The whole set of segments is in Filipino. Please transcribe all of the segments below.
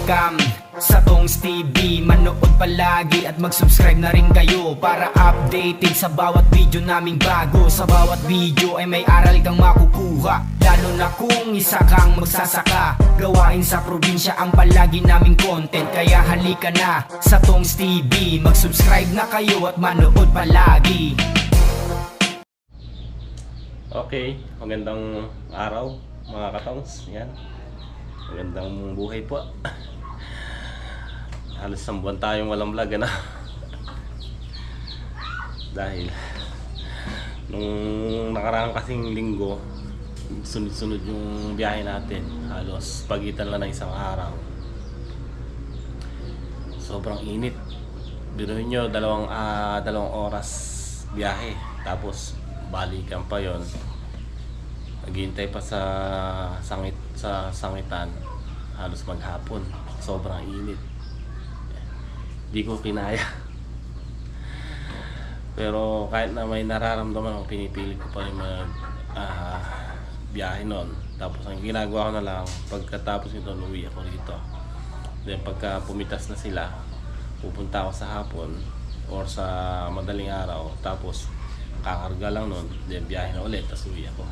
welcome sa Tongs TV. Manood palagi at mag-subscribe na rin kayo para updated sa bawat video naming bago. Sa bawat video ay may aral kang makukuha, lalo na kung isa kang magsasaka. Gawain sa probinsya ang palagi naming content, kaya halika na sa Tongs TV. Mag-subscribe na kayo at manood palagi. Okay, magandang araw mga katongs. Yan, magandang buhay po. Halos isang buwan tayong walang vlog na. Dahil nung nakaraang kasing linggo, sunod-sunod yung biyahe natin. Halos pagitan lang ng isang araw. Sobrang init. Biruin nyo, dalawang oras biyahe. Tapos balikan pa yon. Naghihintay pa sa sangitan. Halos maghapon. Sobrang init. Di ko kinaya. Pero kahit na may nararamdaman ako, pinipili ko pa rin biyahe nun. Tapos ang ginagawa ko na lang, pagkatapos nito, uwi ako rito. Then pagka pumitas na sila, pupunta ako sa hapon or sa madaling araw. Tapos kakarga lang nun, then biyahe na ulit, tapos uwi ako.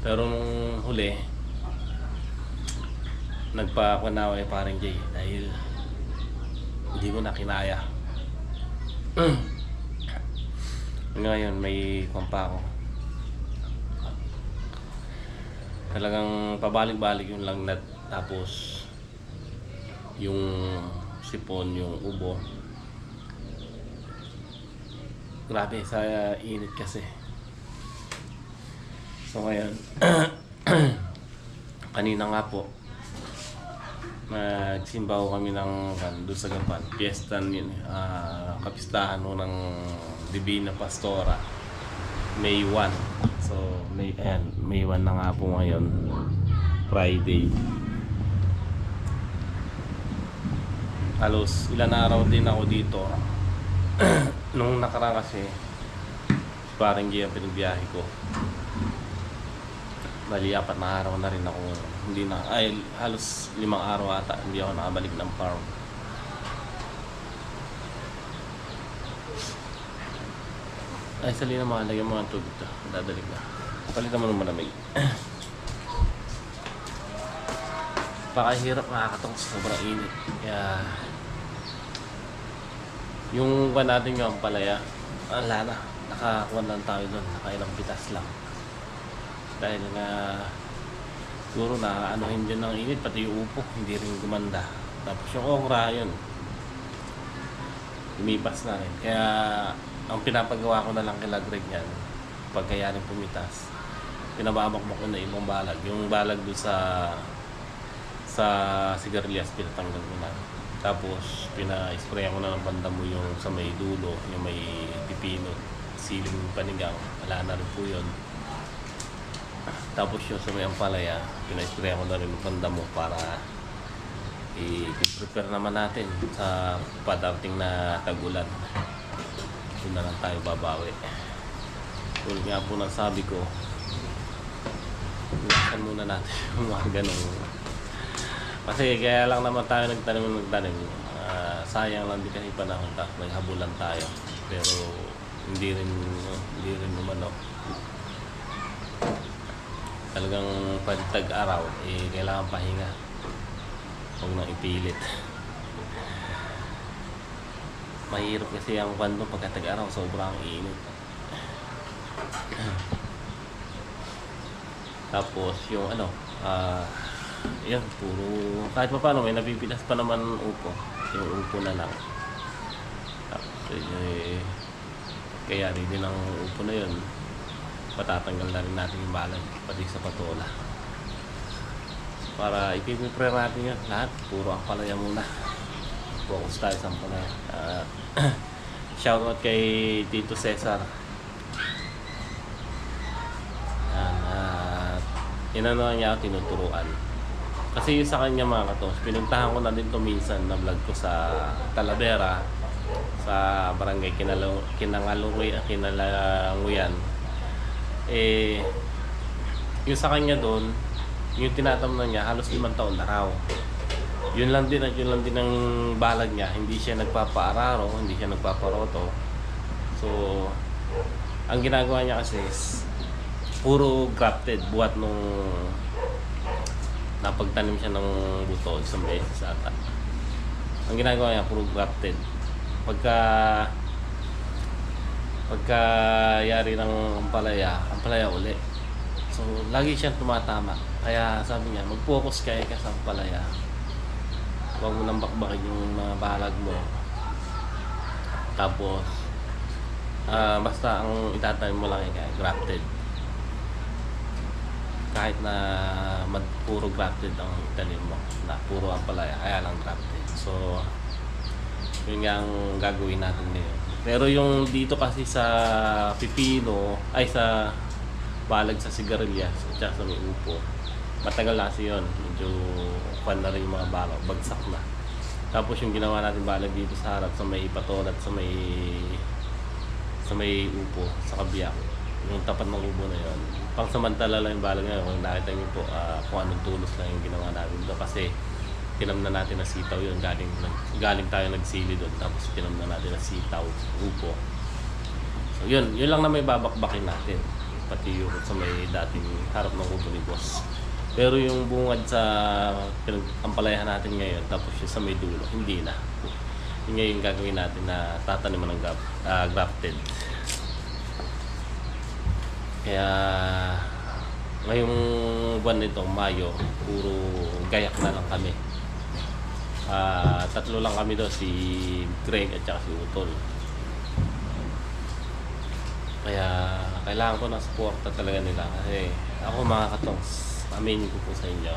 Pero nung huli, nagpapanaway parang Jay dahil hindi ko na kinaya. Ngayon may kumpa ako. Talagang pabalik-balik yung lagnat, tapos yung sipon, yung ubo. Grabe sa init kasi. So ngayon kanina nga po nagsimba ko kami ng doon sa Gapan, piyesta yun, kapistahan mo ng Divina Pastora, May 1. So May 1 na nga po ngayon, Friday. Halos ilan araw din ako dito. Nung nakaraan kasi parang gaya pinagbiyahe ko, bali 4 na araw na rin ako, halos 5 araw ata hindi ako nakabalik ng farm. Ay sali na mga, lagyan mo ang tubig ito, dadalik na, palitan mo naman malamig. Pakahirap makakatong sa sobrang init, kaya yung buwan natin yung palaya, wala na, nakakuha lang tayo doon, nakailang pitas lang. Dahil nga siguro na anuhin din ng init, pati yung upo hindi rin gumanda. Tapos yung okra yun, lumipas na rin. Kaya ang pinapagawa ko na lang kila Greg yan, pag kaya rin pumitas, pinababakbak ko na ibang balag. Yung balag doon sa sigarilyas, pinatanggal ko na. Tapos pina-spray ko na ng bandamo yung sa may dulo, yung may pipino, siling panigang, wala na rin po yun. Tapos yung sa may ampalaya, pina-spray ko na rin ng bandamo para i-prepare naman natin sa padating na tag-ulan. Doon na lang tayo babawi. Tulad nga po ng sabi ko, ilasan muna natin yung mga ganun. Kasi kaya lang naman tayo nagtanim. Sayang lang din kasi panahon, naghabulan tayo. Pero hindi rin naman talagang pagtag-araw, kailangan pahinga. Huwag nang ipilit. Mahirap kasi ang kwento pagkatag-araw, sobrang init. Tapos yung yan, puro kahit pa paano may napipitas pa naman upo. Yung upo na lang. Tapos kaya rin din ang upo na yun, patatanggal na rin natin yung balag pati sa patola para ipiprepare natin yun lahat. Puro ang palaya muna, focus tayo sa palaya. Shoutout kay Tito Cesar. Inano niya ako, tinuturuan kasi sa kanya mga katos. Pinuntahan ko na din to minsan na vlog ko sa Talavera, sa barangay Kinalanguyan. Yung sa kanya doon, yung tinatamnan niya halos 5 taon na raw. Yun lang din at yun lang din ang balag niya. Hindi siya nagpapaararo, hindi siya nagpaparoto. So, ang ginagawa niya kasi is puro grafted. Buhat nung napagtanim siya ng buto isang beses ata. Ang ginagawa niya puro grafted. Pagka yari ng ampalaya uli. So, lagi siyang tumatama. Kaya sabi niya, mag-focus ka sa ampalaya. Huwag mo nang bakbakin yung mga balag mo. Tapos, basta ang itatanim mo lang ay grafted. Kahit na puro grafted ang itanim mo, na puro ampalaya, kaya lang grafted. So, yun nga ang gagawin natin ngayon. Pero yung dito kasi sa pipino, ay sa balag sa sigarilyas at sa may upo, matagal na kasi yun. Medyo pan na rin yung mga balag, bagsak na. Tapos yung ginawa natin balag dito sa harap, sa may ipaton at sa may upo, sa kabiyak, yung tapat ng ubo na yun, pang samantala lang yung balag ngayon. Kung nakita nyo po kung anong tulos lang yung ginawa natin doon, kasi tinam na natin na sitaw yun, galing tayo nagsili doon, tapos tinam na natin na sitaw, upo. So yun lang na may babakbakin natin, pati yung sa may dating harap ng ubo ni boss. Pero yung bungad sa ampalayahan natin ngayon, tapos yung sa may dulo, hindi na. Yun nga yung gagawin natin na tataniman ng grafted. Kaya ngayong buwan nito, Mayo, puro gayak na lang kami. Tatlo lang kami doon, si Greg at saka si Utol. Kaya kailangan ko ng suporta talaga nila. Kasi ako mga katongs, aminin ko po sa inyo.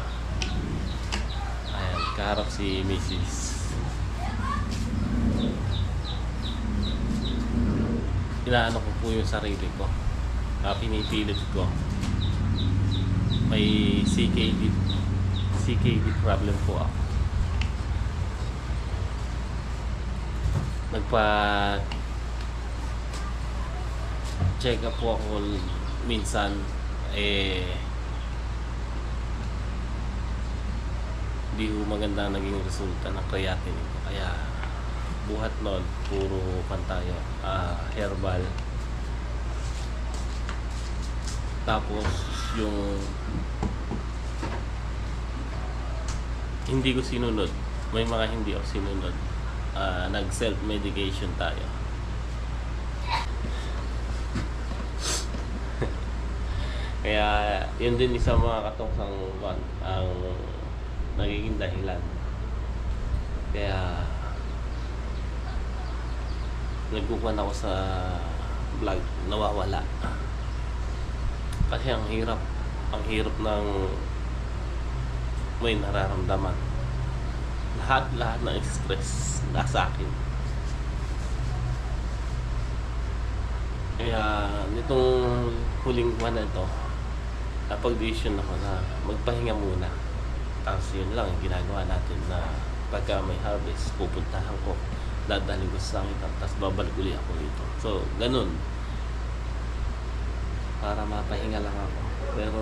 Ayan, kaharap si Mrs. Inaano ko po yung sarili ko. Pinipilit ko. May CKD problem po ako. Check up po ako minsan, di ho maganda naging resulta ng creatinine ko. Kaya buhat nun, puro pantayo, herbal. Tapos yung hindi ko sinunod, may mga hindi ako sinunod, nag self-medication tayo. Kaya yun din isa mga katongsang ang nagiging dahilan. Kaya nagkukuhan ako sa vlog, nawawala. Kasi ang hirap ng may nararamdaman. Lahat ng stress nasa akin. Kaya nitong huling buwan na ito, napag-decision ako na magpahinga muna. Tapos yun lang yung ginagawa natin, na pagka may harvest, pupuntahan ko, dadalhin ko sa akin, tapos babalik uli ako dito. So, ganun. Para mapahinga lang ako. Pero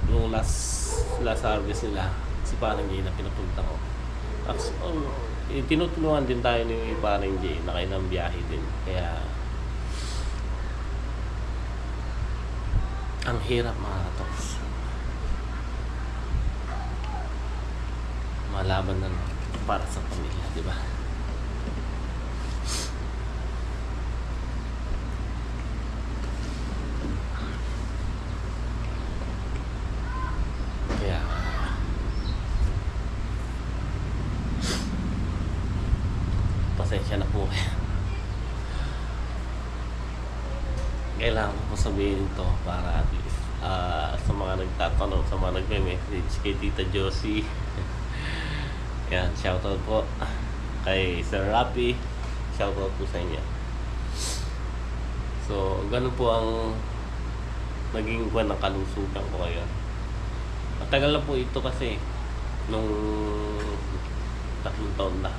nung last harvest nila, si Parang Jay na pinapunta ko. Tapos, tinutulungan din tayo ni Parang Jay, nakailang biyahe din. Kaya, ang hirap mga katoks. Malaban na para sa pamilya, di ba? Kaya pasensya na po kayo. Kailangan ko sabihin ito para at least sa mga nagtatanong, sa mga nagme-message kay Tita Josie. Yan, shoutout po kay Sir Rapi, shoutout po sa inyo. So, ganun po ang naging buwan ng kalusugan ko ngayon. Matagal na po ito kasi nung 3 taon na.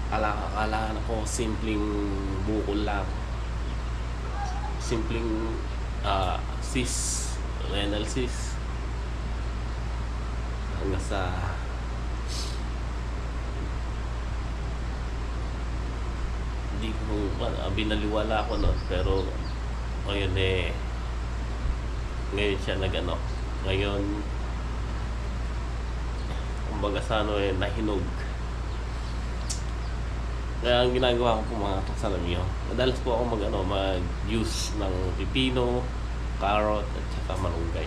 Akala ko simpleng bukol lang, simpleng cyst, renal cyst, hanggang sa hindi ko binaliwala ako noon, pero ngayon ngayon siya ngayon kumbaga sa nahinog. Kaya ang ginagawa ko po mga katroks, alam niyo, madalas po ako mag-use ng pipino, carrot at saka malunggay.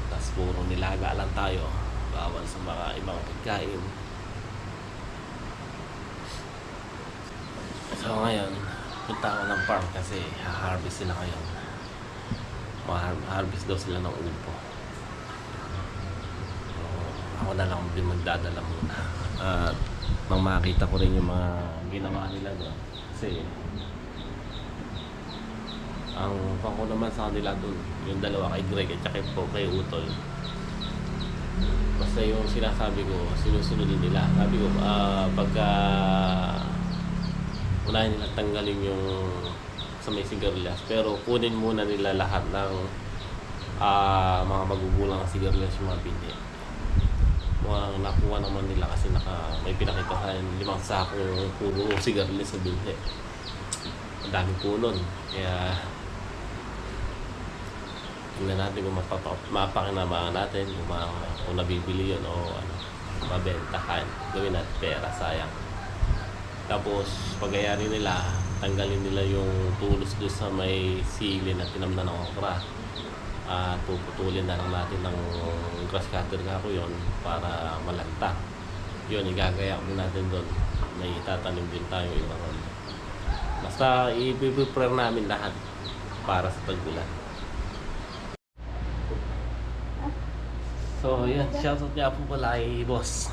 Tapos puro nilaga lang tayo, bawal sa mga ibang pagkain. So ngayon, punta ako ng farm kasi ha-harvest sila ngayon. Ma-harvest daw sila ng upo. So, ako na lang din magdadala muna. At nang makita ko rin yung mga ginawa nila doon. Kasi ang pangko naman sa kanila doon, yung dalawa kay Greg at saka po kay Utol. Basta yung sinasabi ko, sinusunod din nila. Sabi ko, pagka unahin nila tanggalin yung sa may sigarilyas, pero kunin muna nila lahat ng mga magugulang na sigarilyas, yung mga binhi. Mukhang nakuha naman nila kasi may pinakita sa 5 sakong puro sigarilyas sa binhi. Ang dami po nun. Kaya tingnan natin kung mapakinabangan natin kung nabibili yun o mabentahan. Gawin natin pera, sayang. Tapos pagayari nila, tanggalin nila yung tulos doon sa may sili na tinamnan ng okra. At puputulin na lang natin ng grass cutter ko yun para malanta. Yun, igagaya ko natin doon. May itatanim din tayo ibang basta i-prepare namin lahat para sa tag-ulan. So yan, shoutout niya po pala kay boss.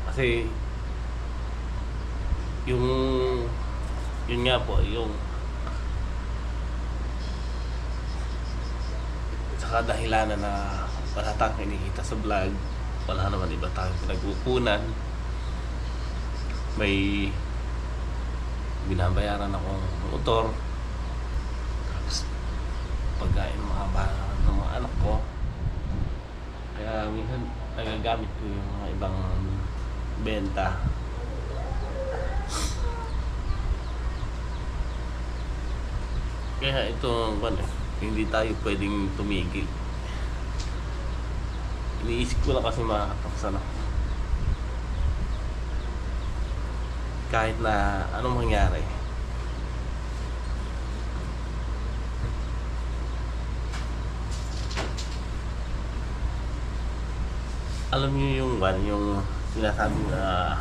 Kasi yun nga po, yung sa kadahilanan na wala tayong kinikita sa vlog, wala naman iba tayong pinag-uupunan, may binabayaran akong motor, tapos pagkain ng mga anak ko. Kaya minsan nagagamit ko yung mga ibang benta. Kaya ito hindi tayo pwedeng tumigil. Iniisip ko lang kasi mga katroks, kahit na anong mangyari, alam niyo yung sinasabi na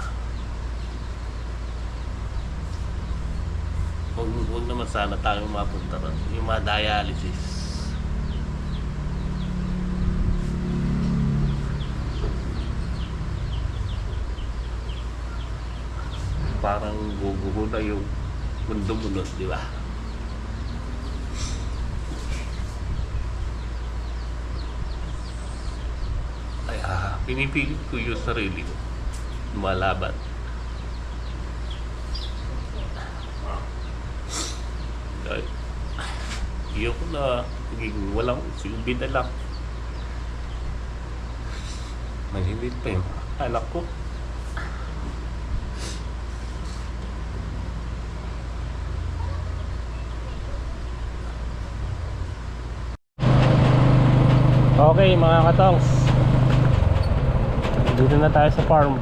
huwag naman sana tayo mapunta ron, yung mga dialysis. Parang guguho na yung mundo mo nun, di ba? Kaya pinipilit ko yung sarili ko lumalaban. Dahil iyoko na naging walang silbi na lang. Naghilit pa yung anak ko. Okay mga katongs, dito na tayo sa farm.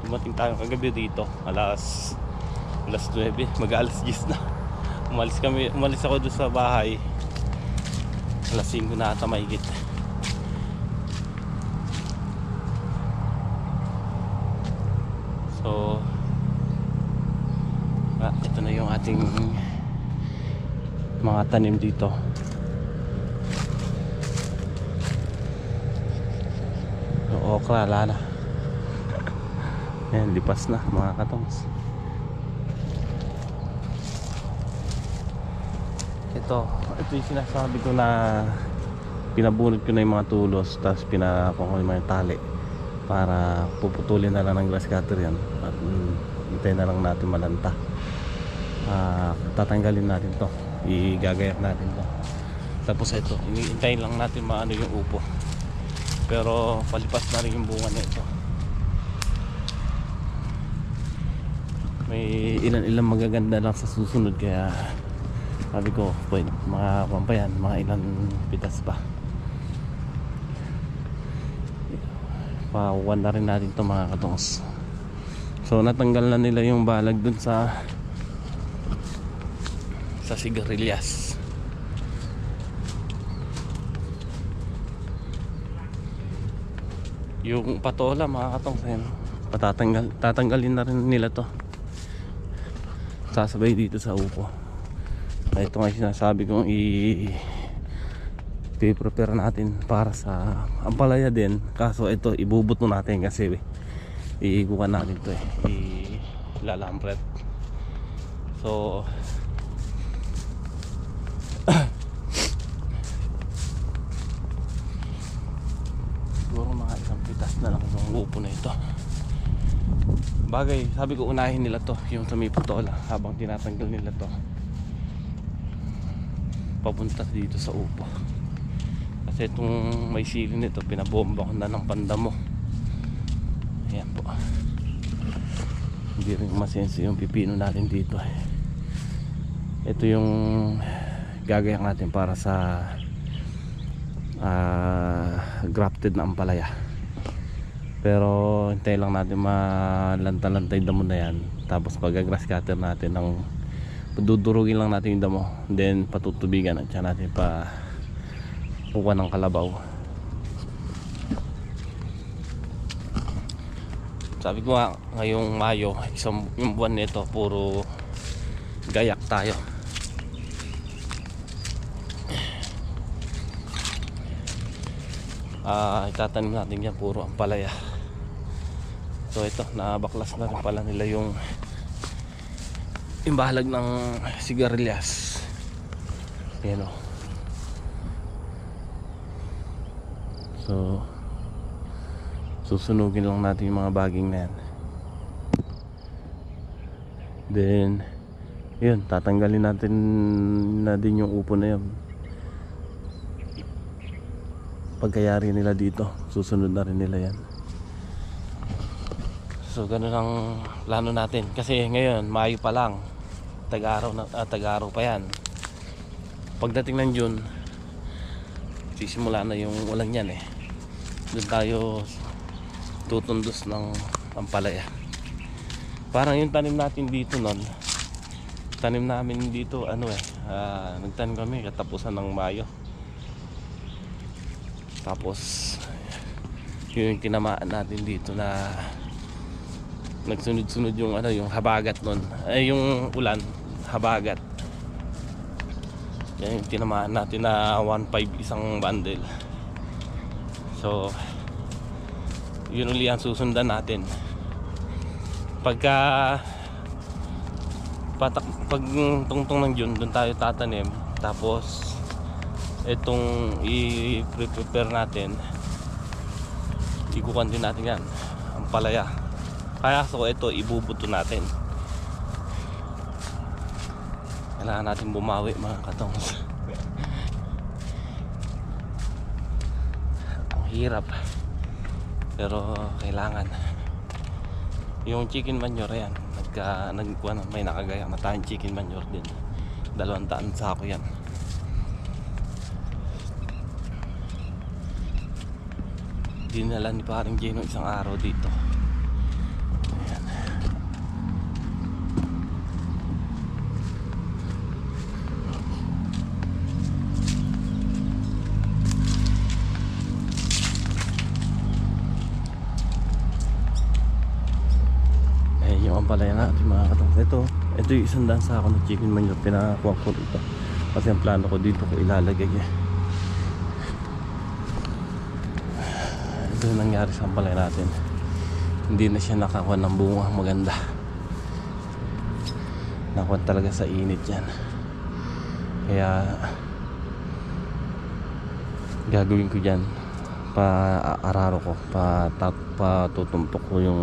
dumating tayo kagabi dito alas 9, mag alas 10 na. Umalis ako doon sa bahay alas 5 na ata mahigit. So ito na yung ating mga tanim dito. Yung okra, lana. Ayan, lipas na mga katongs. Ito yung sinasabi ko na pinabunod ko na yung mga tulos, tapos pinakuha yung mga tali para puputulin na lang ng grass cutter yan at hintayin na lang natin malanta. Tatanggalin natin to, igagayak natin to, tapos ito hintayin lang natin maano yung upo, pero palipas na rin yung bunga nito. May ilan magaganda lang sa susunod, kaya sabi ko pwede mga pampayan, mga ilang pitas pa. Pawan na rin natin to mga katongs. So natanggal na nila yung balag dun sa sigarilyas. Yung patola mga katongs, tatanggalin na rin nila to, sasabay dito sa upo. Ito nga sinasabi kong i-prepare natin para sa ampalaya din, kaso ito ibubuto natin kasi iikukan natin to ilalampret. So siguro mga isang pitas na lang yung upo na ito. Bagay, sabi ko unahin nila to, yung sa may patola, habang tinatanggal nila to papunta dito sa upo. Kasi itong may sili nito, pinabomba ko na ng pandamo. Ayan po, hindi rin masenso yung pipino natin dito. Ito yung gagayak natin para sa grafted na ampalaya. Pero hintay lang natin malanta-lantay damo na yan, tapos pag-grass cutter natin ng dudurugin lang natin yung damo, then patutubigan at saka natin pa kuha ng kalabaw. Sabi ko nga ngayong Mayo, yung buwan nito puro gayak tayo. Itatanim natin yan puro ampalaya. So ito, nabaklas na rin pala nila yung bahalag ng sigarilyas. Ayan o. So susunugin lang natin yung mga baging na yan. Then yun, tatanggalin natin na din yung upo na yun. Pagkayari nila dito, susunod na rin nila yan. So ganun ang plano natin, kasi ngayon Mayo pa lang, tag-araw pa yan. Pagdating ng June, sisimula na yung ulan yan doon tayo tutundos ng ampalaya. Parang yung tanim natin dito nun, tanim namin dito nagtanim kami katapusan ng Mayo. Tapos yung tinamaan natin dito na nagsunod-sunod yung yung habagat nun, yung ulan, habagat. Yan yung tinamaan natin na 1.5 isang bundle. So yun uli ang susundan natin. Pag tungtong ng June, doon tayo tatanim. Tapos itong i-prepare natin, ikukan din natin yan, ampalaya. Kaya so ito ibubuto natin. Kailangan natin bumawi mga katongs. Ang hirap, pero kailangan. Yung chicken manure yan, may nakagaya na tayong chicken manure din. 200 sako yan. Dinala ni parang Gino isang araw dito. ampalaya natin mga katong. Ito yung isang daan sa ako ng chicken manure. Pinakuha ko dito kasi ang plano ko dito ko ilalagay ito yung nangyari sa ampalaya natin. Hindi na siya nakakuha ng bunga maganda. Nakuha talaga sa init yan. Kaya gagawin ko dyan, pa-araro ko, patutumpok ko yung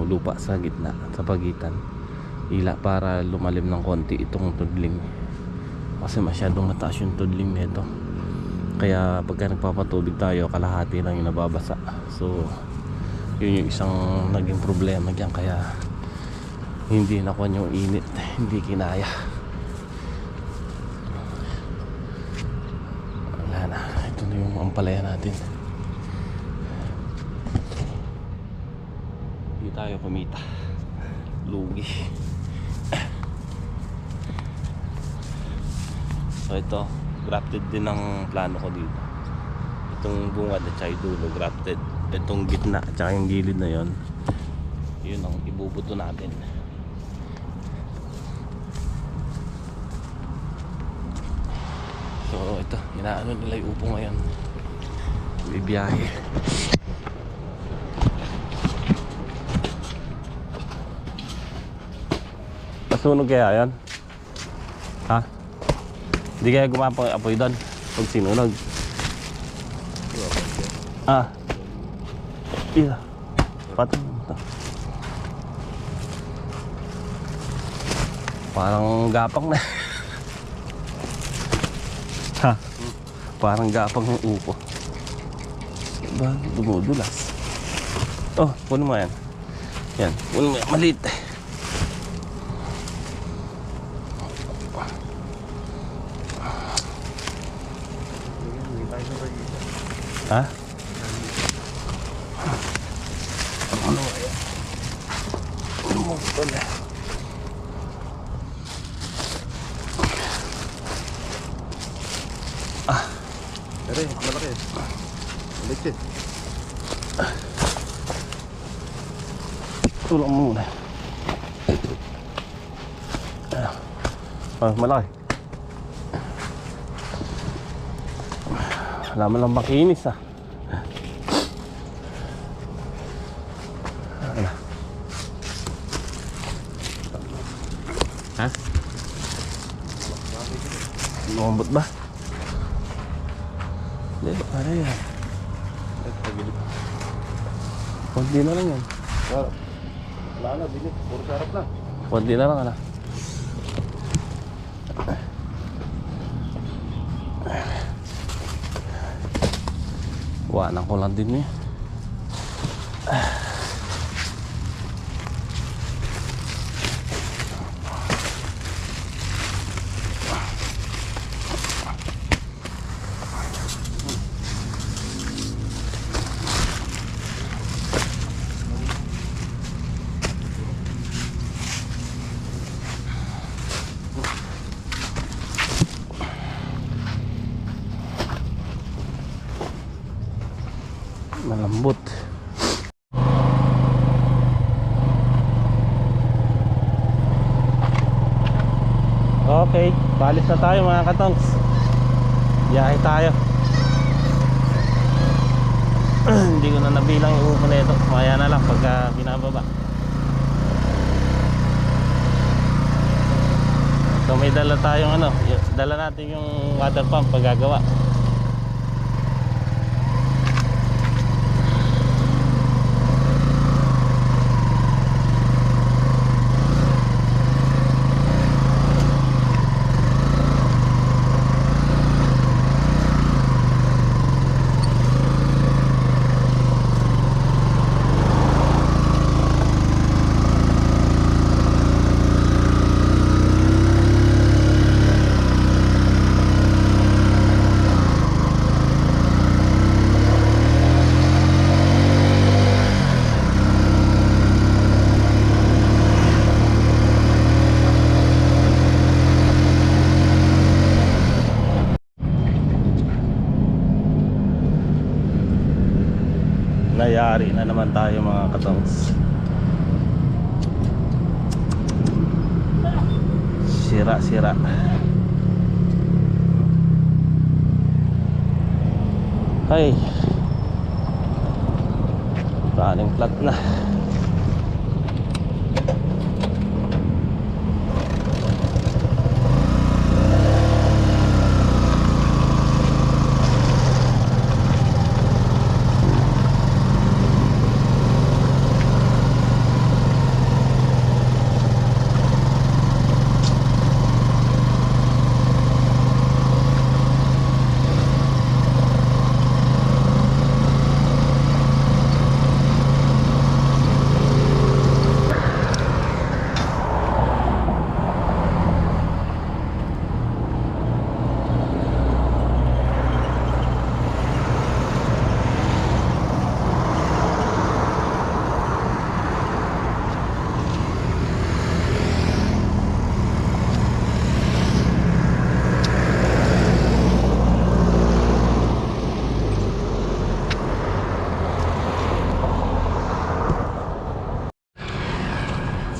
lupa sa gitna, sa pagitan para lumalim ng konti itong tudling kasi masyadong mataas yung tudling nito. Kaya pagka nagpapatubig tayo, kalahati lang yung nababasa. So yun yung isang naging problema dyan, kaya hindi nakuha yung init, hindi kinaya. Wala na, ito na yung ampalaya natin. Hindi tayo kumita, lugi. So ito, grafted din ang plano ko dito. Itong bunga at saka yung dulo, grafted. Itong gitna at saka yung gilid na yon, yun ang ibubuto natin. So ito, inaano nila yung upo ngayon, bibiyahe. Masunog kaya yan? Ha? Hindi kaya apoy doon pag sinunog? Ah, iya, patay ito. Parang gapang na. Ha? Parang gapang yung upo. Diba? Dumudulas. Oh, puno mo yan. Yan, puno mo yan. Maliit. Ha? Ano ba yan? Ano mo pala? Pero malaki. Malaki. Tulong mo muna. Malaki. Alaman lang makinis ah. Ha? Lumambot ba? Hindi, ano yan? Kunti na lang yan. Wala na, bilik. Puro sarap na. Kunti na lang ano. Wanan ko lang din eh. Malambot. Okay, palis na tayo mga katongs. Biyahe tayo. Hindi ko na nabilang yung upo na ito. Maya na lang pagka binababa. So may dala tayong ano, dala natin yung water pump pag gagawa. Nayari na naman tayo mga katongs. sira. Ay, running flat na.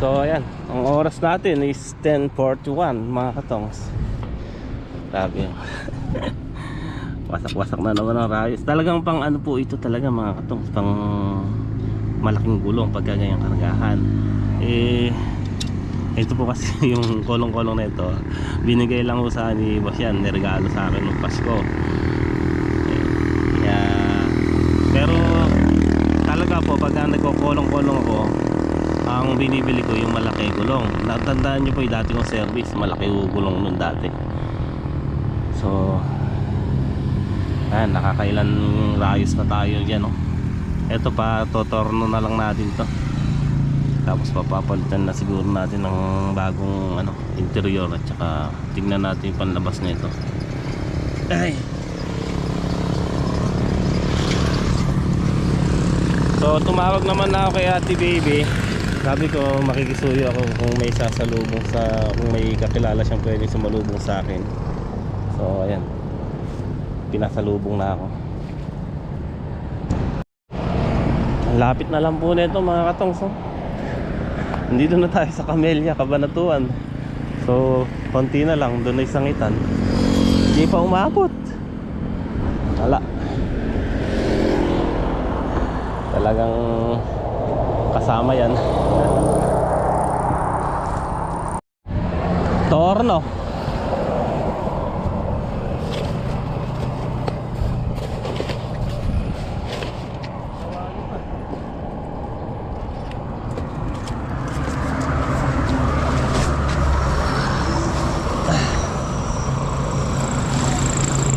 So ayan, ang oras natin is 10:41 mga katongs. Grabe. Wasak-wasak na naman ang rayos. Talagang pang ano po ito talaga mga katongs, pang malaking gulong pagka ganyang kargahan. Ito po kasi yung kolong-kolong na ito, binigay lang ko sa ni boss yan, niregalo sa akin ng Pasko. Pero talaga po pagka nagko-kolong-kolong ako, ang binibili ko yung malaki gulong. Natandaan nyo po yung dati kong service, malaki yung gulong nun dati. So nakakailan rayos na tayo dyan, no? Ito pa, totorno na lang natin to. Tapos papapalitan na siguro natin ng bagong interior. At saka tingnan natin yung panlabas nito. Ay. So tumawag naman na ako kay Ate Baby. Sabi ko makikisuyo ako kung may sasalubong kung may kakilala siyang pwede sumalubong sa akin. So ayan, pinasalubong na ako. Lapit na lang po nito mga katongs. Nandito na tayo sa Camellia, Cabanatuan. So konti na lang, doon ay Sangitan. Hindi pa umabot. Wala. Talagang kasama yan. Torno.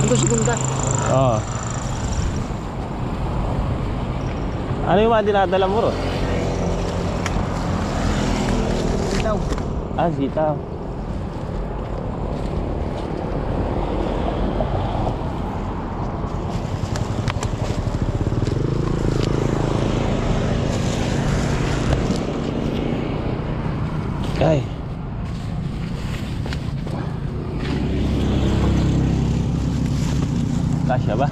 Ito segunda. Oo. Ano yung mga dinadala mo ron? Itaw. Sitaw. Ay. Kasya ba?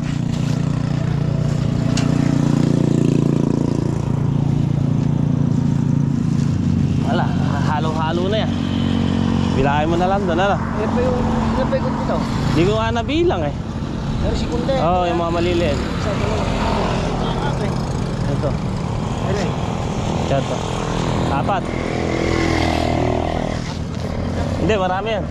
Wala, halo-halo na yan. Bilahin mo na lang doon, ano? Yan pa yung dito. Hindi ko nga nabilang eh. Pero segunda. Oo, yung mga maliliit. Ito. Ito. 4. Hindi, marami yan.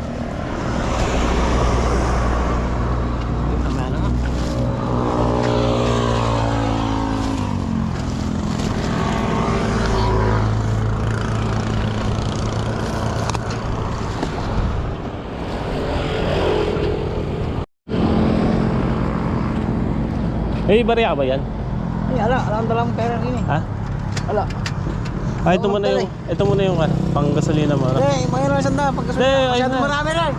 May bariya ba yan? Ala, alam dalang pera ini. Ha? Ala. Ito muna yung pang gasolina mo. Eh, mayroon na sanda pagkasunod. Masyado marami na.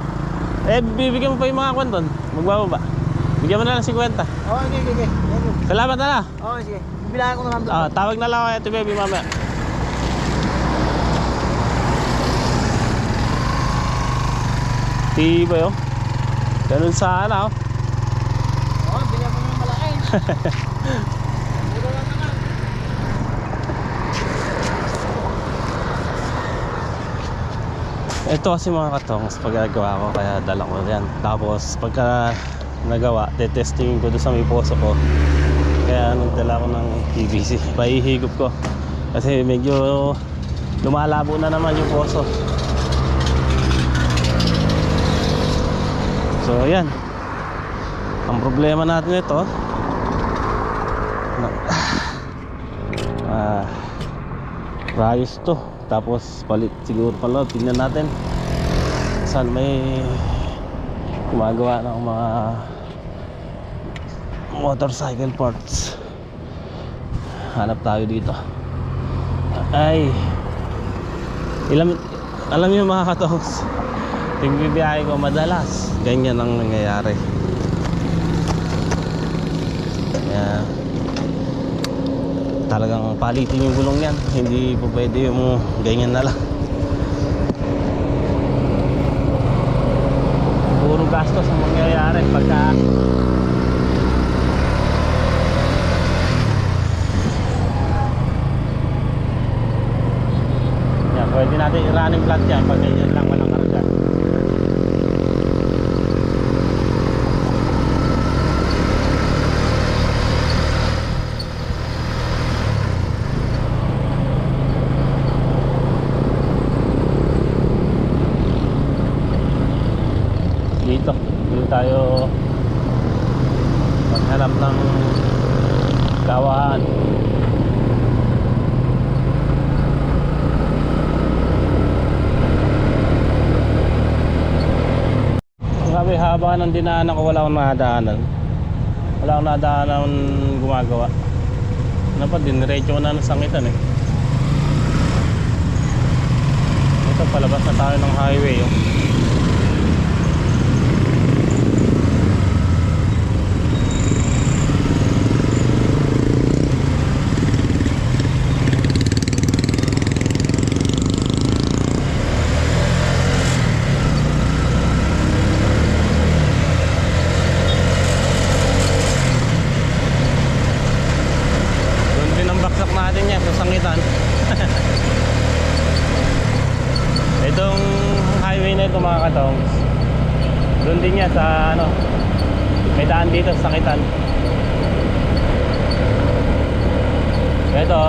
Bibigyan mo pa yung mga kwan doon. Magbababa. Bigyan mo na lang 50. Okay. Salamat na lang. Okay, sige. Bibilahan ko na lang doon. Tawag na lang ako Ate Baby mamaya. Tiba yun. Ganun sana Bilhan mo ng malaki. Mura lang naman. Ito kasi mga katongs, pag nagawa ko, kaya dala ko yan. Tapos pagka nagawa, tetestingin ko doon sa may poso ko. Kaya nagdala ko ng PVC, paihigop ko. Kasi medyo lumalabo na naman yung poso. So yan. Ang problema natin ito, rayos to. Tapos palit siguro pala, tingnan natin saan may gumagawa ng mga motorcycle parts. Hanap tayo dito. Ay, alam niyo mga katos, tingbibiyahe ko madalas ganyan ang nangyayari. Kaya talagang palitin yung gulong yan. Hindi po pwede yung ganyan na lang. Puro gastos ang mangyayari pagka yan, pwede natin i-running flat yan pag ganyan lang walang karga. Dito tayo maghanap ng gawahan. Grabe haba ng dinaanan ko, wala akong nadaanan. Wala akong nadaanan gumagawa. Dapat diniretso ko na ng sangitan eh. Ito palabas na tayo ng highway oh. Natin yan sa sangitan. Itong highway na ito mga katong, doon din yan sa ano, may daan dito sa sangitan. Ito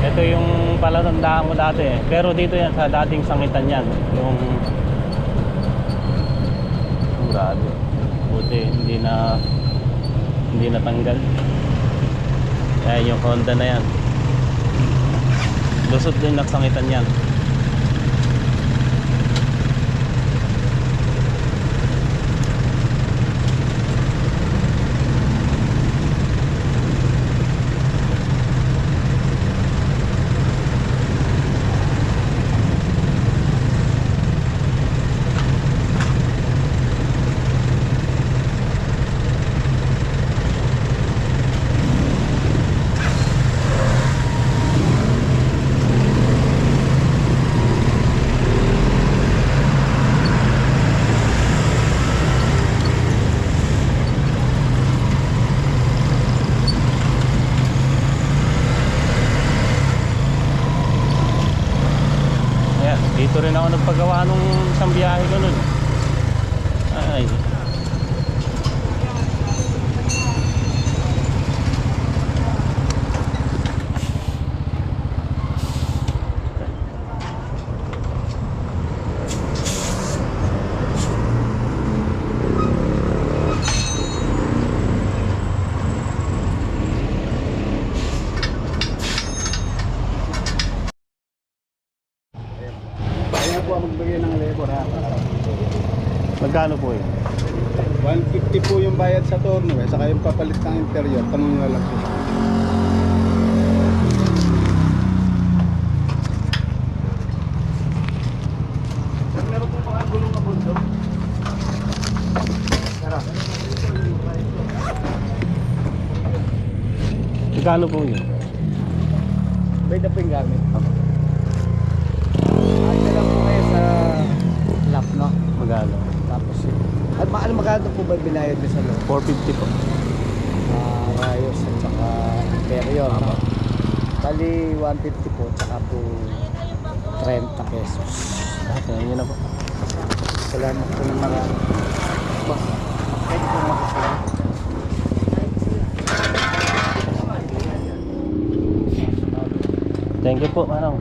ito yung palatandaan ko dati eh. Pero dito yan sa dating sangitan yan. Yung grabe, buti hindi na tanggal. Kaya yung Honda na yan lusot din nagsangitan yan. Dito rin ako nagpagawa nung isang biyahe ko nun. Ay. Kaya po magbigay ng labor ha. Magkano po yun? 150 po yung bayad sa torno eh. Saka yung papalit ng interior, tanong na lang po. Meron po mga gulong na bundo. Magkano po yun? Bay na po yung gamit. Ay, lang po kayo sa lap, no? Magkano? Tapos yun. At magkano po ba binayad niyo sa loob? 450 po. Rayos at saka Interior, no? Bali 150 po, tsaka po 30 pesos. Okay, yun na po. Salamat po ng marami. Boss, pwede po makasama. Thank you po, Manong.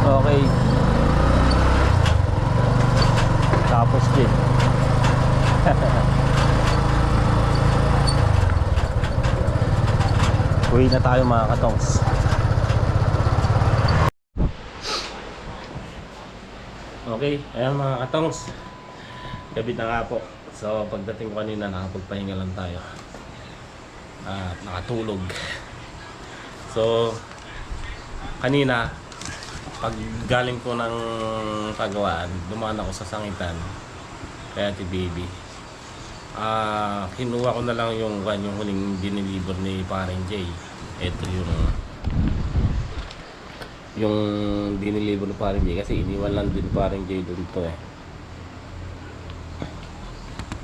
Okay. Tapos din. Uwi na tayo mga katongs. Okay, ayan mga katongs. Gabi na nga po. So pagdating ko kanina nakapagpahinga lang tayo. At nakatulog. So kanina pag galing ko ng pagawaan, dumaan ako sa sangitan kaya Ate Baby. Kinuha ko na lang yung huling diniliver ni Paring Jay. Ito yung diniliver ni Paring Jay kasi iniwan lang din Paring Jay dun to eh.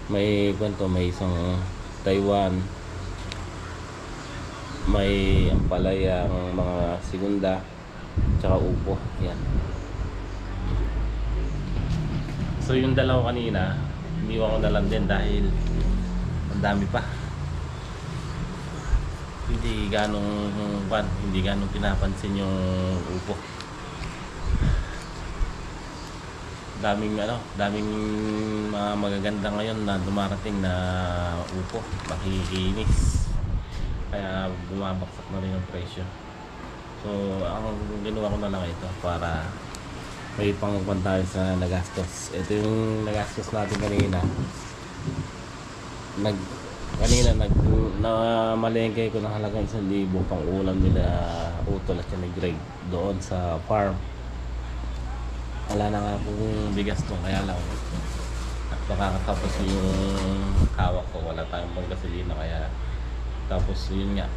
May may isang Taiwan, may ampalayang mga segunda, tsaka upo. Yan. So yung dalawa kanina iniwan ko na lang din dahil ang dami pa. Hindi ganong pinapansin yung upo. Daming mga magaganda ngayon na dumarating na upo, makikinis. Kaya bumabaksak na rin yung presyo. So, ang ginawa ko na lang ito para may pangkuhan tayo sa nagastos. Ito yung nagastos natin kanina. Namalengke ko ng halagang 1,000 pang ulam nila Utol at ni Greg doon sa farm. Wala na nga pong bigas doon, kaya lang nakakatapos yung hawak ko. Wala tayong pang gasolina, kaya tapos yun nga,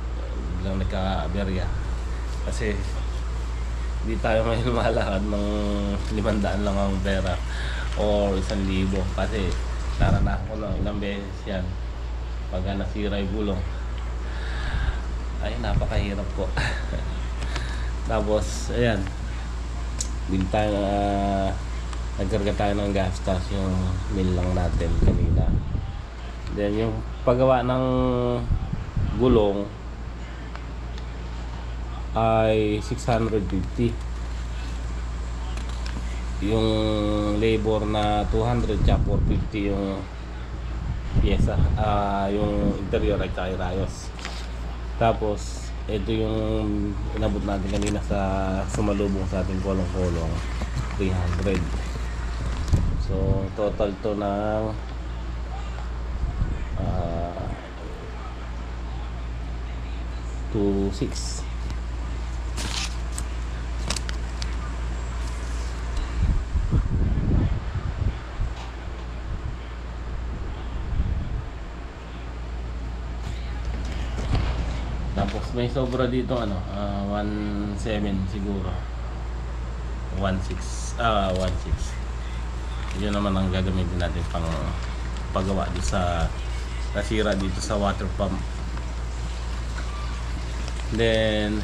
biglang nagka-aberya. Kasi hindi tayo ngayon malakad ng 500 lang ang pera o 1,000 kasi naranasan ko na ilang beses yan pagka nasira yung gulong. Ay, napakahirap po. Tapos ayan, nagkarga tayo ng gas, tapos yung meal lang natin kanina. Then yung paggawa ng gulong ay 650. Yung labor na 200 tsaka 450 yung pyesa, yung interior at saka rayos. Tapos ito yung inabot natin kanina sa sumalubong sa ating kolong-kolong, 300. So total to ng 2,600. Tapos may sobra dito 1,700 siguro. 1,600. 1,600. Yun naman ang gagamitin natin pang paggawa dito sa nasira dito sa water pump. Then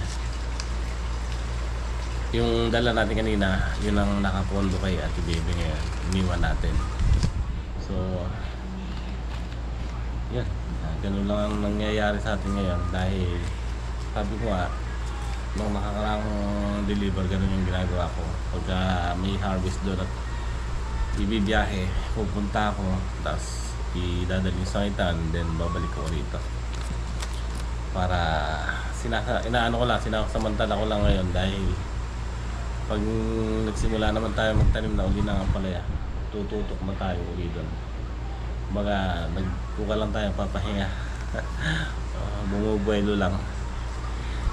yung dala natin kanina, yun ang nakapondo kay Ate Baby ngayon. Iniwan natin. So yan, ganun lang ang nangyayari sa atin ngayon dahil sabi ko nung nakakaraang deliver, ganun yung ginagawa ko. Pagka may harvest doon at ibibiyahe, pupunta ako, tapos idadalhin sa sangitan, then babalik ko rito para sinasamantala ko lang ngayon dahil pag nagsimula naman tayo magtanim na uli ng ampalaya, tututok na tayo uli doon. Kumbaga nagkuka lang tayo, papahinga. Bumubuelo lang.